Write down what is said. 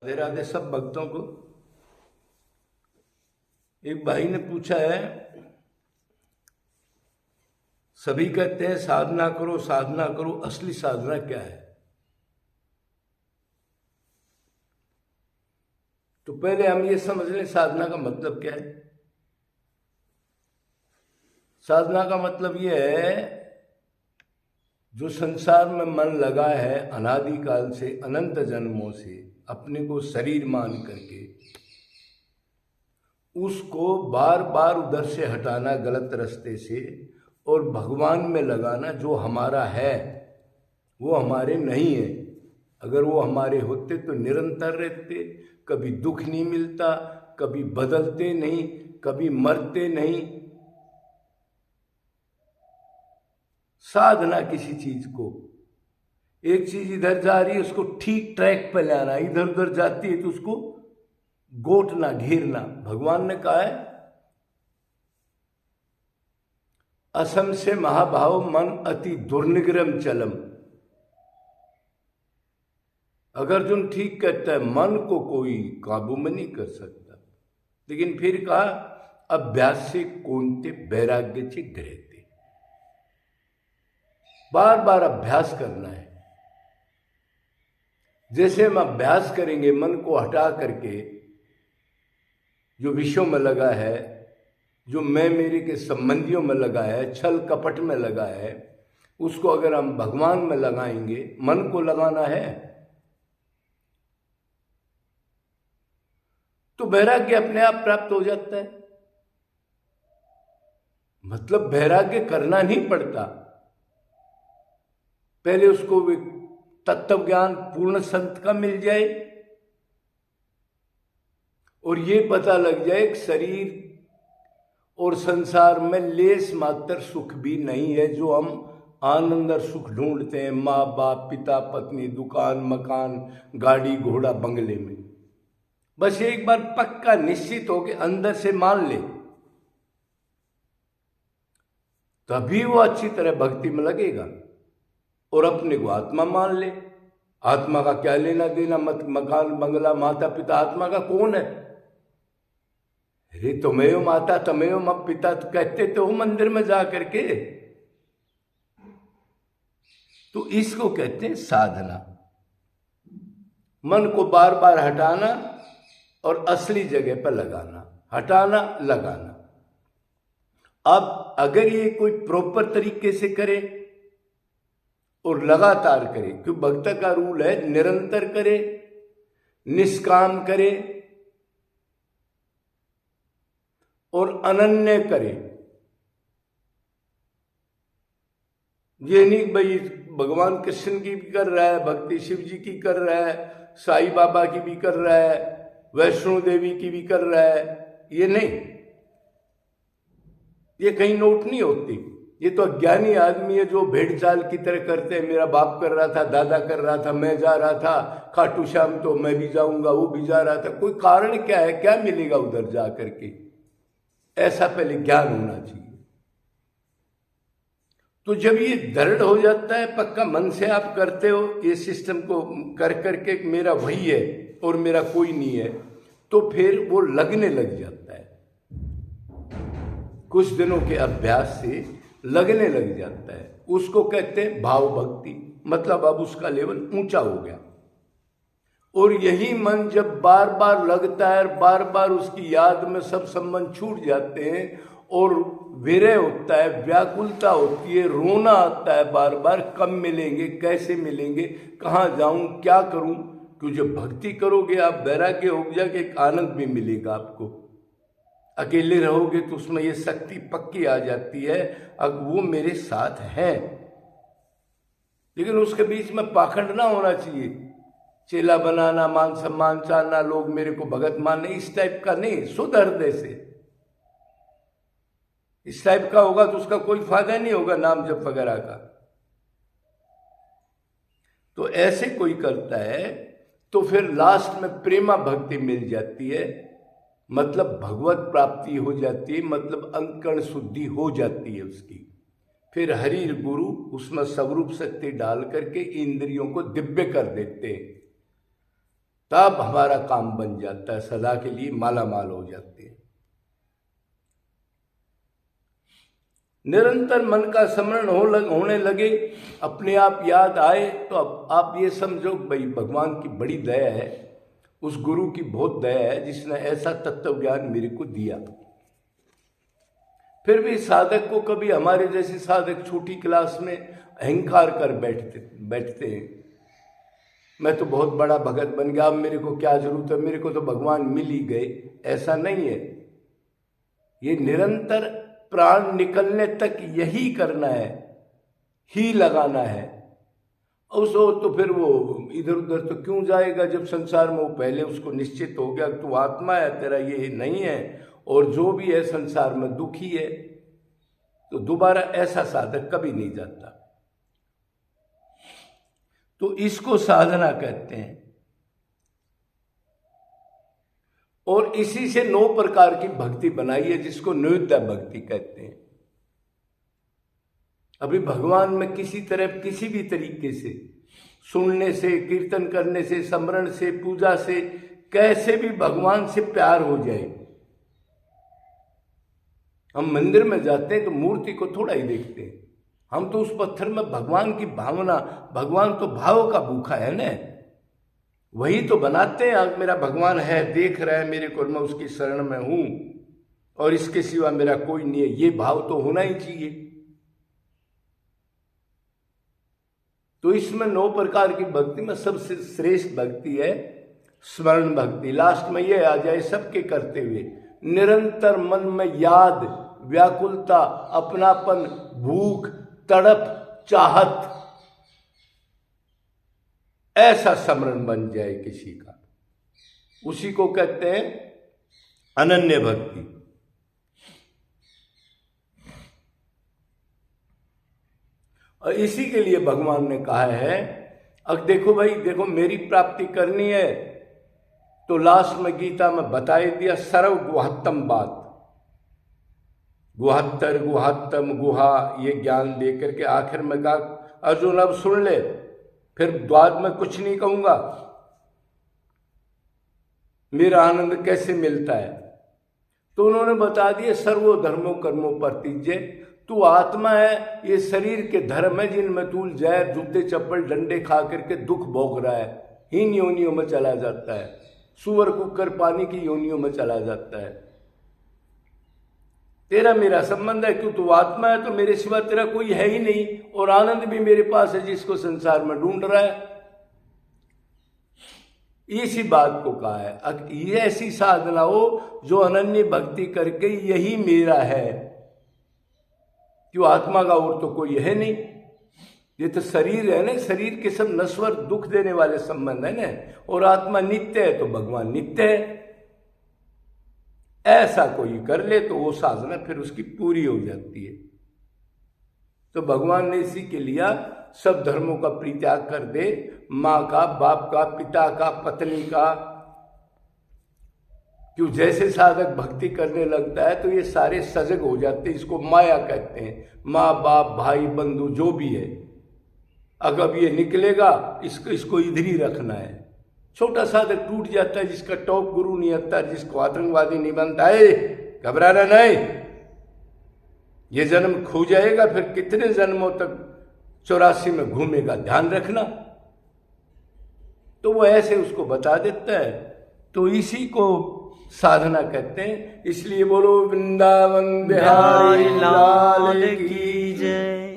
राधे राधे सब भक्तों को। एक भाई ने पूछा है, सभी कहते हैं साधना करो साधना करो, असली साधना क्या है? तो पहले हम ये समझ लें साधना का मतलब क्या है। साधना का मतलब ये है, जो संसार में मन लगा है अनादिकाल से, अनंत जन्मों से, अपने को शरीर मान करके उसको बार बार उधर से हटाना गलत रास्ते से, और भगवान में लगाना। जो हमारा है वो हमारे नहीं है। अगर वो हमारे होते तो निरंतर रहते, कभी दुख नहीं मिलता, कभी बदलते नहीं, कभी मरते नहीं। साधना किसी चीज को, एक चीज इधर जा रही है उसको ठीक ट्रैक पर लाना, इधर उधर जाती है तो उसको गोटना, घेरना। भगवान ने कहा है, असम से महाभाव मन अति दुर्निग्रम चलम। अगर तुम ठीक कहता है, मन को कोई काबू में नहीं कर सकता। लेकिन फिर कहा, अभ्यास से कोनते वैराग्य से गृहते। बार बार अभ्यास करना है। जैसे हम अभ्यास करेंगे मन को हटा करके, जो विषयों में लगा है, जो मैं मेरे के संबंधियों में लगा है, छल कपट में लगा है, उसको अगर हम भगवान में लगाएंगे, मन को लगाना है, तो वैराग्य अपने आप प्राप्त हो जाता है। मतलब वैराग्य करना नहीं पड़ता। पहले उसको तत्व ज्ञान पूर्ण संत का मिल जाए और ये पता लग जाए कि शरीर और संसार में लेस मात्र सुख भी नहीं है। जो हम आनंद और सुख ढूंढते हैं माँ बाप, पिता पत्नी, दुकान, मकान, गाड़ी, घोड़ा, बंगले में, बस एक बार पक्का निश्चित हो के अंदर से मान ले, तभी वो अच्छी तरह भक्ति में लगेगा। और अपने को आत्मा मान ले। आत्मा का क्या लेना देना, मत मकान बंगला, माता पिता, आत्मा का कौन है? अरे तुम्हें माता तुम्हें पिता तो कहते तो हो मंदिर में जा करके। तो इसको कहते हैं साधना। मन को बार बार हटाना और असली जगह पर लगाना, हटाना लगाना। अब अगर ये कोई प्रॉपर तरीके से करे और लगातार करे, क्योंकि भक्त का रूल है निरंतर करे, निष्काम करे और अनन्य करे। ये नहीं भाई भगवान कृष्ण की भी कर रहा है, भक्ति शिव जी की कर रहा है, साईं बाबा की भी कर रहा है, वैष्णो देवी की भी कर रहा है, ये नहीं। ये कहीं नोट नहीं होती। ये तो अज्ञानी आदमी है जो भेड़ चाल की तरह करते हैं। मेरा बाप कर रहा था, दादा कर रहा था, मैं जा रहा था खाटू श्याम, तो मैं भी जाऊंगा, वो भी जा रहा था। कोई कारण क्या है, क्या मिलेगा उधर जा करके? ऐसा पहले ज्ञान होना चाहिए। तो जब ये दृढ़ हो जाता है, पक्का मन से आप करते हो ये सिस्टम को कर करके, मेरा वही है और मेरा कोई नहीं है, तो फिर वो लगने लग जाता है। कुछ दिनों के अभ्यास से लगने लग जाता है। उसको कहते हैं भाव भक्ति। मतलब अब उसका लेवल ऊंचा हो गया। और यही मन जब बार बार लगता है, बार बार उसकी याद में सब संबंध छूट जाते हैं और विरह होता है, व्याकुलता होती है, रोना आता है बार बार, कब मिलेंगे, कैसे मिलेंगे, कहाँ जाऊं, क्या करूं। क्योंकि जब भक्ति करोगे आप, वैराग्य हो जाके एक आनंद भी मिलेगा आपको। अकेले रहोगे तो उसमें ये शक्ति पक्की आ जाती है, अब वो मेरे साथ है। लेकिन उसके बीच में पाखंड ना होना चाहिए, चेला बनाना, मान सम्मान चाहना, लोग मेरे को भगत माने, इस टाइप का नहीं। शुद्ध हृदय से इस टाइप का होगा तो उसका कोई फायदा नहीं होगा नाम जप वगैरह का। तो ऐसे कोई करता है तो फिर लास्ट में प्रेमा भक्ति मिल जाती है। मतलब भगवत प्राप्ति हो जाती है, मतलब अंतकरण शुद्धि हो जाती है उसकी। फिर हरि गुरु उसमें स्वरूप शक्ति डाल करके इंद्रियों को दिव्य कर देते हैं। तब हमारा काम बन जाता है, सदा के लिए माला माल हो जाते हैं। निरंतर मन का स्मरण होने लगे, अपने आप याद आए, तो अब आप ये समझो भाई भगवान की बड़ी दया है, उस गुरु की बहुत दया है जिसने ऐसा तत्व ज्ञान मेरे को दिया। फिर भी साधक को कभी हमारे जैसे साधक छोटी क्लास में अहंकार कर बैठते हैं, मैं तो बहुत बड़ा भगत बन गया, अब मेरे को क्या जरूरत है, मेरे को तो भगवान मिल ही गए। ऐसा नहीं है। ये निरंतर प्राण निकलने तक यही करना है, ही लगाना है। उसको तो फिर वो इधर उधर तो क्यों जाएगा, जब संसार में वो पहले उसको निश्चित हो गया तू आत्मा है, तेरा ये नहीं है, और जो भी है संसार में दुखी है, तो दोबारा ऐसा साधक कभी नहीं जाता। तो इसको साधना कहते हैं। और इसी से 9 प्रकार की भक्ति बनाई है, जिसको निरुद्ध भक्ति कहते हैं। अभी भगवान में किसी तरह किसी भी तरीके से सुनने से, कीर्तन करने से, स्मरण से, पूजा से, कैसे भी भगवान से प्यार हो जाए। हम मंदिर में जाते हैं तो मूर्ति को थोड़ा ही देखते हैं, हम तो उस पत्थर में भगवान की भावना, भगवान तो भाव का भूखा है ना, वही तो बनाते हैं। आज मेरा भगवान है, देख रहा है मेरे को, मैं उसकी शरण में हूं और इसके सिवा मेरा कोई नहीं है, ये भाव तो होना ही चाहिए। तो इसमें 9 प्रकार की भक्ति में सबसे श्रेष्ठ भक्ति है स्मरण भक्ति। लास्ट में ये आ जाए सबके करते हुए, निरंतर मन में याद, व्याकुलता, अपनापन, भूख, तड़प, चाहत, ऐसा स्मरण बन जाए किसी का, उसी को कहते हैं अनन्य भक्ति। और इसी के लिए भगवान ने कहा है, अब देखो भाई, देखो मेरी प्राप्ति करनी है तो लास्ट में गीता में बता दिया सर्व गुहत्तम बात, गुहत्तर, गुहत्तम, गुहा, ये ज्ञान दे करके आखिर में कहा अर्जुन अब सुन ले, फिर बाद में कुछ नहीं कहूंगा, मेरा आनंद कैसे मिलता है। तो उन्होंने बता दिया सर्वो धर्मो कर्मो परित्यज्य, तू आत्मा है, ये शरीर के धर्म है जिनमें तू जहर, जूते, चप्पल, डंडे खा करके दुख भोग रहा है, हीन योनियों में चला जाता है, सुअर कुकर पानी की योनियों में चला जाता है। तेरा मेरा संबंध है, क्यों तू आत्मा है तो मेरे सिवा तेरा कोई है ही नहीं, और आनंद भी मेरे पास है जिसको संसार में ढूंढ रहा है। इसी बात को कहा है, ये ऐसी साधना हो जो अनन्य भक्ति करके यही मेरा है, क्यों आत्मा का और तो कोई है नहीं, ये तो शरीर है ना, शरीर के सब नश्वर दुख देने वाले संबंध है ना, और आत्मा नित्य है तो भगवान नित्य है। ऐसा कोई कर ले तो वो साधना फिर उसकी पूरी हो जाती है। तो भगवान ने इसी के लिया सब धर्मों का परित्याग कर दे, माँ का, बाप का, पिता का, पत्नी का, क्यों जैसे साधक भक्ति करने लगता है तो ये सारे सजग हो जाते हैं, इसको माया कहते हैं। माँ बाप भाई बंधु जो भी है, अगर ये निकलेगा इसको इधर ही रखना है। छोटा साधक टूट जाता है, जिसका टॉप गुरु नहीं आता, जिसको आतंकवादी नहीं बनता है, घबराना नहीं, ये जन्म खो जाएगा, फिर कितने जन्मों तक 84 में घूमेगा, ध्यान रखना। तो वो ऐसे उसको बता देता है। तो इसी को साधना कहते हैं। इसलिए बोलो वृंदावन बिहारी लाल की